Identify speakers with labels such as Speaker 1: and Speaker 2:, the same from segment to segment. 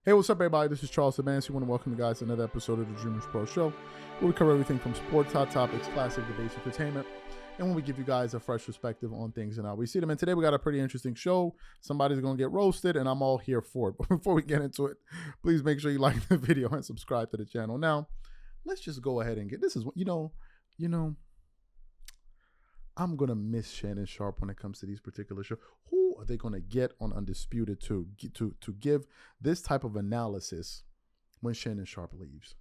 Speaker 1: Hey, what's up, everybody? This is Charles Advance. We want to welcome you guys to another episode of the Dreamers Pro Show, where we cover everything from sports, hot topics, classic debates, entertainment, and when we give you guys a fresh perspective on things and how we see them. And today we got a pretty interesting show. Somebody's going to get roasted, and I'm all here for it. But before we get into it, please make sure you like the video and subscribe to the channel. Now, let's just go ahead and get this. Is you know, I'm gonna miss Shannon Sharpe when it comes to these particular shows. Who are they gonna get on Undisputed to give this type of analysis when Shannon Sharpe leaves?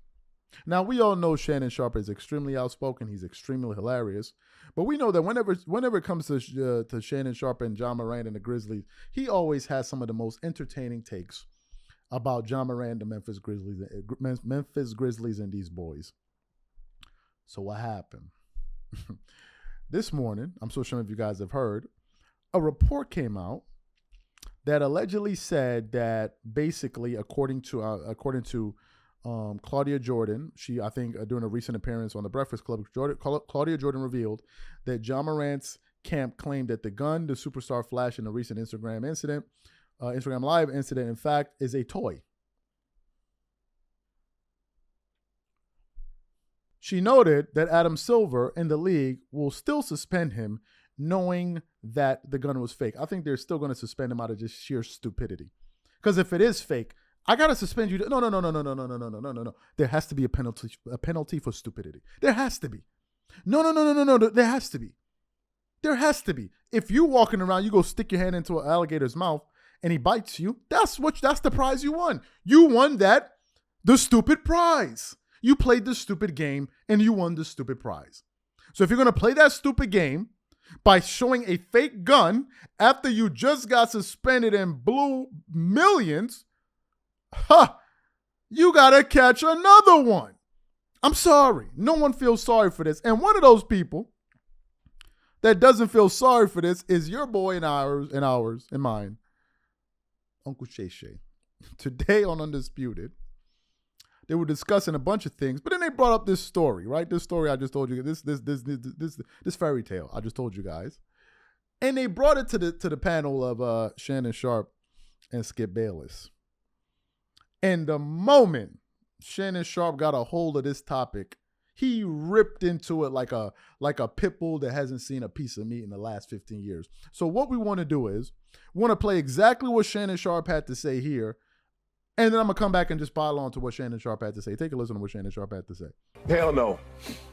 Speaker 1: Now, we all know Shannon Sharpe is extremely outspoken. He's extremely hilarious, but we know that whenever it comes to Shannon Sharpe and John Morant and the Grizzlies, he always has some of the most entertaining takes about John Morant, the Memphis Grizzlies, and these boys. So what happened? This morning, I'm so sure if you guys have heard, a report came out that allegedly said that basically, according to Claudia Jordan, I think during a recent appearance on the Breakfast Club, Claudia Jordan revealed that John Morant's camp claimed that the gun the superstar flashed in a recent Instagram Live incident, in fact, is a toy. She noted that Adam Silver and the league will still suspend him, knowing that the gun was fake. I think they're still going to suspend him out of just sheer stupidity. Because if it is fake, I got to suspend you. No. There has to be a penalty for stupidity. There has to be. No. There has to be. There has to be. If you walking around, you go stick your hand into an alligator's mouth and he bites you, that's the prize you won. You won the stupid prize. You played the stupid game and you won the stupid prize. So if you're going to play that stupid game by showing a fake gun after you just got suspended and blew millions, you got to catch another one. I'm sorry. No one feels sorry for this. And one of those people that doesn't feel sorry for this is your boy and mine, Uncle Shay Shay. Today on Undisputed, they were discussing a bunch of things, but then they brought up this story, right? This story I just told you, this fairy tale I just told you guys, and they brought it to the panel of Shannon Sharpe and Skip Bayless. And the moment Shannon Sharpe got a hold of this topic, he ripped into it like a pit bull that hasn't seen a piece of meat in the last 15 years. So what we want to do is we want to play exactly what Shannon Sharpe had to say here. And then I'm going to come back and just pile on to what Shannon Sharpe had to say. Take a listen to what Shannon Sharpe had to say.
Speaker 2: Hell no.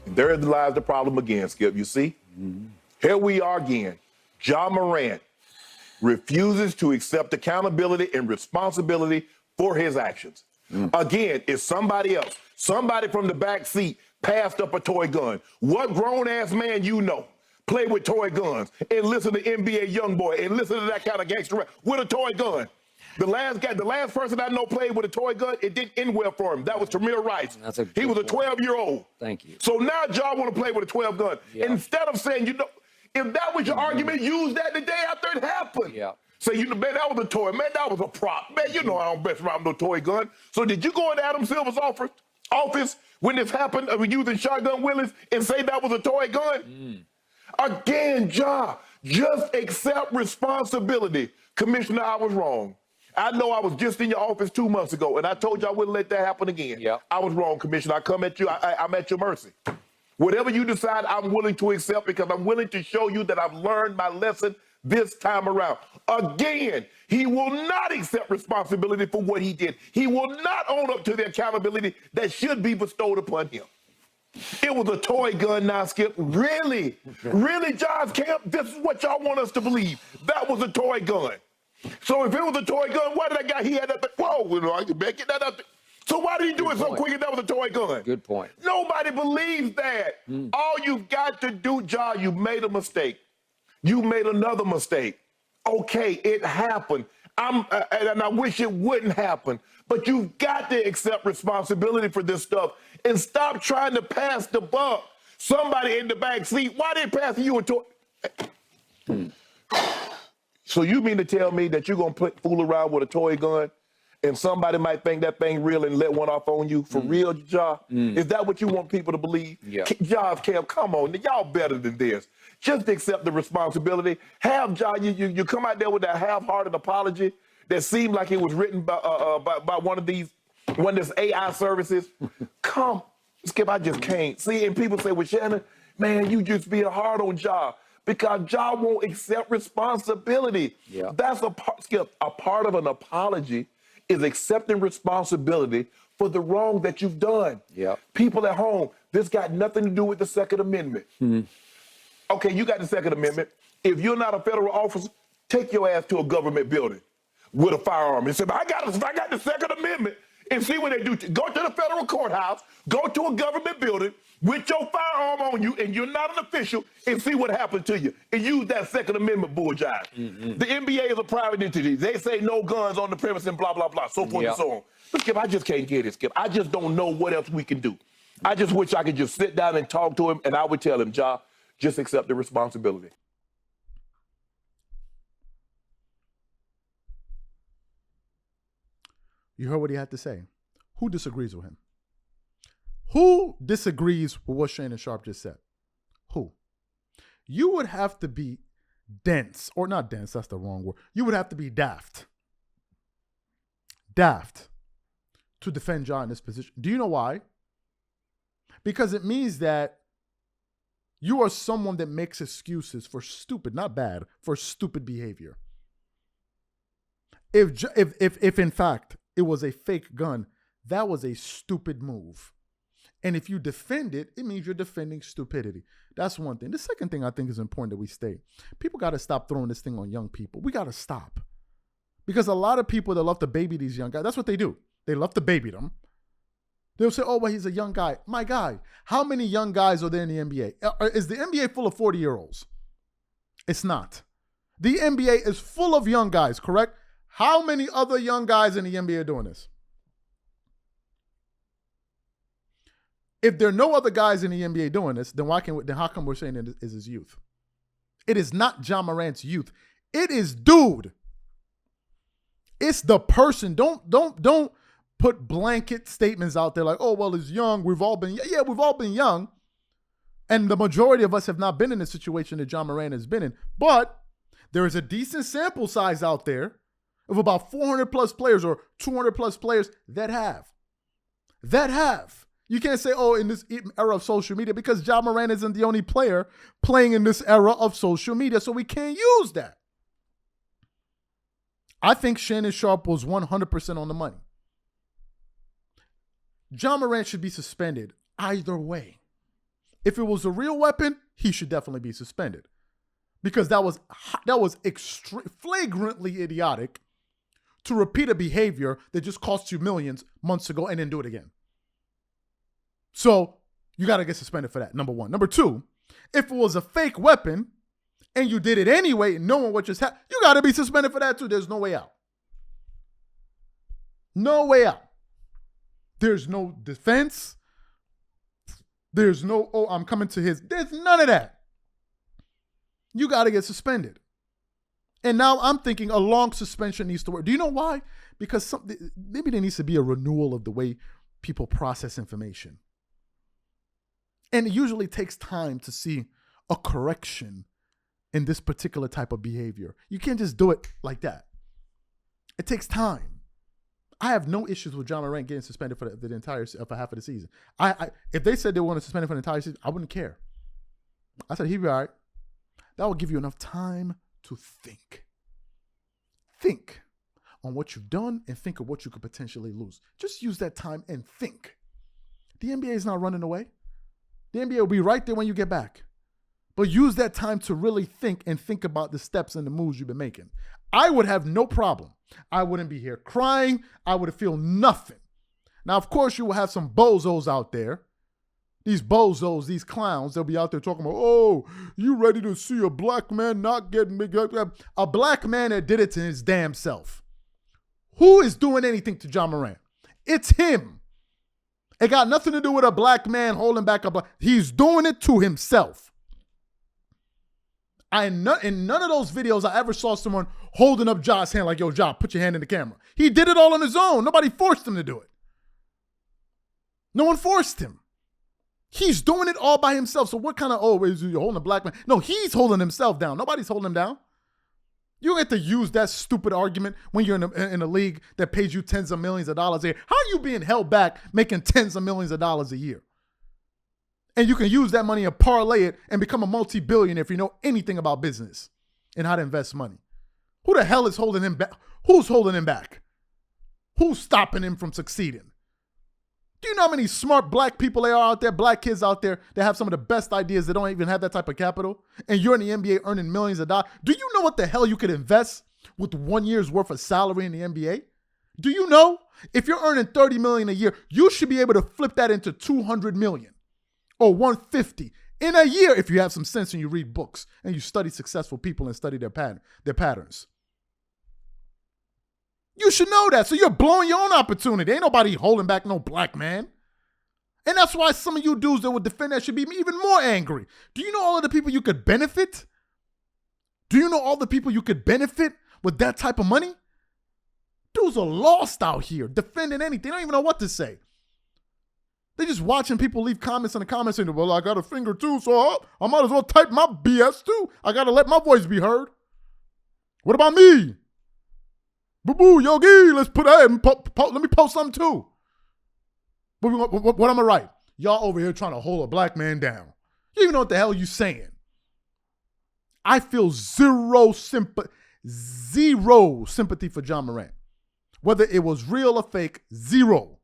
Speaker 2: There lies the problem again, Skip. You see? Mm-hmm. Here we are again. John Morant refuses to accept accountability and responsibility for his actions. Again, it's somebody else. Somebody from the back seat passed up a toy gun. What grown-ass man you know play with toy guns and listen to NBA Youngboy and listen to that kind of gangster rap with a toy gun? The last person I know played with a toy gun, it didn't end well for him. That was Tamir Rice. He was a 12-year-old.
Speaker 3: Thank you.
Speaker 2: So now John want to play with a 12 gun. Yeah. Instead of saying, if that was your argument, use that the day after it happened.
Speaker 3: Yeah.
Speaker 2: Say, man, that was a toy. Man, that was a prop. Man, I don't mess around with no toy gun. So did you go into Adam Silver's office when this happened, using shotgun Willis, and say that was a toy gun? Again, John, just accept responsibility. Commissioner, I was wrong. I know I was just in your office 2 months ago, and I told you I wouldn't let that happen again.
Speaker 3: Yep.
Speaker 2: I was wrong, Commissioner. I come at you. I'm at your mercy. Whatever you decide, I'm willing to accept because I'm willing to show you that I've learned my lesson this time around. Again, he will not accept responsibility for what he did. He will not own up to the accountability that should be bestowed upon him. It was a toy gun now, Skip. Really? Really, John's camp? This is what y'all want us to believe. That was a toy gun. So if it was a toy gun, why did that guy, he had that thing? Whoa, I can get that up there. So why did he do it so quick if that was a toy gun?
Speaker 3: Good point.
Speaker 2: Nobody believes that. All you've got to do, John, you made a mistake. You made another mistake. Okay, it happened. And I wish it wouldn't happen. But you've got to accept responsibility for this stuff and stop trying to pass the buck. Somebody in the back seat, why they passing you a toy? So you mean to tell me that you're going to fool around with a toy gun and somebody might think that thing real and let one off on you? For real, Ja? Is that what you want people to believe?
Speaker 3: Yeah.
Speaker 2: Ja's camp, come on. Y'all better than this. Just accept the responsibility. You come out there with that half-hearted apology. that seemed like it was written by one of these AI services. Come, Skip, I just can't. See, and people say, well, Shannon, man, you just being hard on Ja because Ja won't accept responsibility.
Speaker 3: Yeah.
Speaker 2: That's Skip, a part of an apology is accepting responsibility for the wrong that you've done.
Speaker 3: Yeah.
Speaker 2: People at home, this got nothing to do with the Second Amendment.
Speaker 3: Mm-hmm.
Speaker 2: Okay, you got the Second Amendment. If you're not a federal officer, take your ass to a government building with a firearm and say, I got the Second Amendment, and see what they do. Go to the federal courthouse, go to a government building with your firearm on you, and you're not an official, and see what happens to you. And use that Second Amendment bullshit. Mm-hmm. The NBA is a private entity. They say no guns on the premise and blah, blah, blah, so forth and so on. But Skip, I just can't get it, Skip. I just don't know what else we can do. I just wish I could just sit down and talk to him, and I would tell him, Ja, just accept the responsibility.
Speaker 1: You heard what he had to say. Who disagrees with him? Who disagrees with what Shannon Sharpe just said? Who? You would have to be dense, or not dense, that's the wrong word. You would have to be daft. Daft to defend Ja in this position. Do you know why? Because it means that you are someone that makes excuses for stupid, not bad, for stupid behavior. If in fact it was a fake gun, that was a stupid move. And if you defend it, it means you're defending stupidity. That's one thing. The second thing I think is important that we state. People got to stop throwing this thing on young people. We got to stop. Because a lot of people that love to baby these young guys, that's what they do. They love to baby them. They'll say, oh, well, he's a young guy. My guy, how many young guys are there in the NBA? Is the NBA full of 40-year-olds? It's not. The NBA is full of young guys, correct? How many other young guys in the NBA are doing this? If there are no other guys in the NBA doing this, then how come we're saying it is his youth? It is not Ja Morant's youth. It is dude. It's the person. Don't put blanket statements out there like, oh, well, it's young. We've all been young. And the majority of us have not been in the situation that Ja Morant has been in. But there is a decent sample size out there of about 400 plus players or 200 plus players that have. You can't say, oh, in this era of social media, because Ja Morant isn't the only player playing in this era of social media, so we can't use that. I think Shannon Sharpe was 100% on the money. Ja Morant should be suspended either way. If it was a real weapon, he should definitely be suspended, because that was flagrantly idiotic to repeat a behavior that just cost you millions months ago and then do it again. So you got to get suspended for that, number one. Number two, if it was a fake weapon and you did it anyway, knowing what just happened, you got to be suspended for that too. There's no way out. No way out. There's no defense. There's no, oh, I'm coming to his. There's none of that. You got to get suspended. And now I'm thinking a long suspension needs to work. Do you know why? Because maybe there needs to be a renewal of the way people process information. And it usually takes time to see a correction in this particular type of behavior. You can't just do it like that. It takes time. I have no issues with Ja Morant getting suspended for the entire for half of the season. If they said they want to suspend him for the entire season, I wouldn't care. I said he'd be all right. That will give you enough time to think. Think on what you've done and think of what you could potentially lose. Just use that time and think. The NBA is not running away. The NBA will be right there when you get back. But use that time to really think and think about the steps and the moves you've been making. I would have no problem. I wouldn't be here crying. I would feel nothing. Now, of course, you will have some bozos out there. These bozos, these clowns, they'll be out there talking about, oh, you ready to see a black man not getting big? A black man that did it to his damn self. Who is doing anything to Ja Morant? It's him. It got nothing to do with a black man holding back a black. He's doing it to himself. In none of those videos I ever saw someone holding up Ja's hand like, yo, Ja, put your hand in the camera. He did it all on his own. Nobody forced him to do it. No one forced him. He's doing it all by himself. So what kind of, oh, is he holding a black man? No, he's holding himself down. Nobody's holding him down. You don't get to use that stupid argument when you're in a league that pays you tens of millions of dollars a year. How are you being held back making tens of millions of dollars a year? And you can use that money and parlay it and become a multi-billionaire if you know anything about business and how to invest money. Who the hell is holding him back? Who's holding him back? Who's stopping him from succeeding? Do you know how many smart black people there are out there, black kids out there that have some of the best ideas that don't even have that type of capital? And you're in the NBA earning millions of dollars. Do you know what the hell you could invest with 1 year's worth of salary in the NBA? Do you know? If you're earning $30 million a year, you should be able to flip that into $200 million or $150 in a year if you have some sense and you read books and you study successful people and study their patterns. You should know that. So you're blowing your own opportunity. Ain't nobody holding back no black man. And that's why some of you dudes that would defend that should be even more angry. Do you know all of the people you could benefit? Do you know all the people you could benefit with that type of money? Dudes are lost out here defending anything. They don't even know what to say. They just watching people leave comments in the comments saying, well, I got a finger too, so I might as well type my BS too. I got to let my voice be heard. What about me? Boo-boo, Yogi, let's put that in. Let me post something too. What am I going to write? Y'all over here trying to hold a black man down. You even know what the hell you saying. I feel zero sympathy for John Morant. Whether it was real or fake, zero.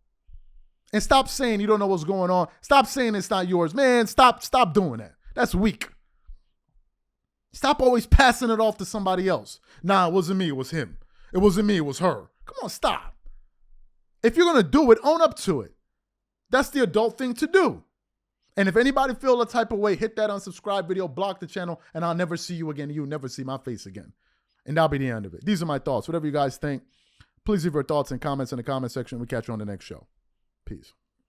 Speaker 1: And stop saying you don't know what's going on. Stop saying it's not yours. Man, stop doing that. That's weak. Stop always passing it off to somebody else. Nah, it wasn't me, it was him. It wasn't me, it was her. Come on, stop. If you're going to do it, own up to it. That's the adult thing to do. And if anybody feel a type of way, hit that unsubscribe video, block the channel, and I'll never see you again. You'll never see my face again. And that'll be the end of it. These are my thoughts. Whatever you guys think, please leave your thoughts and comments in the comment section. We'll catch you on the next show. Peace.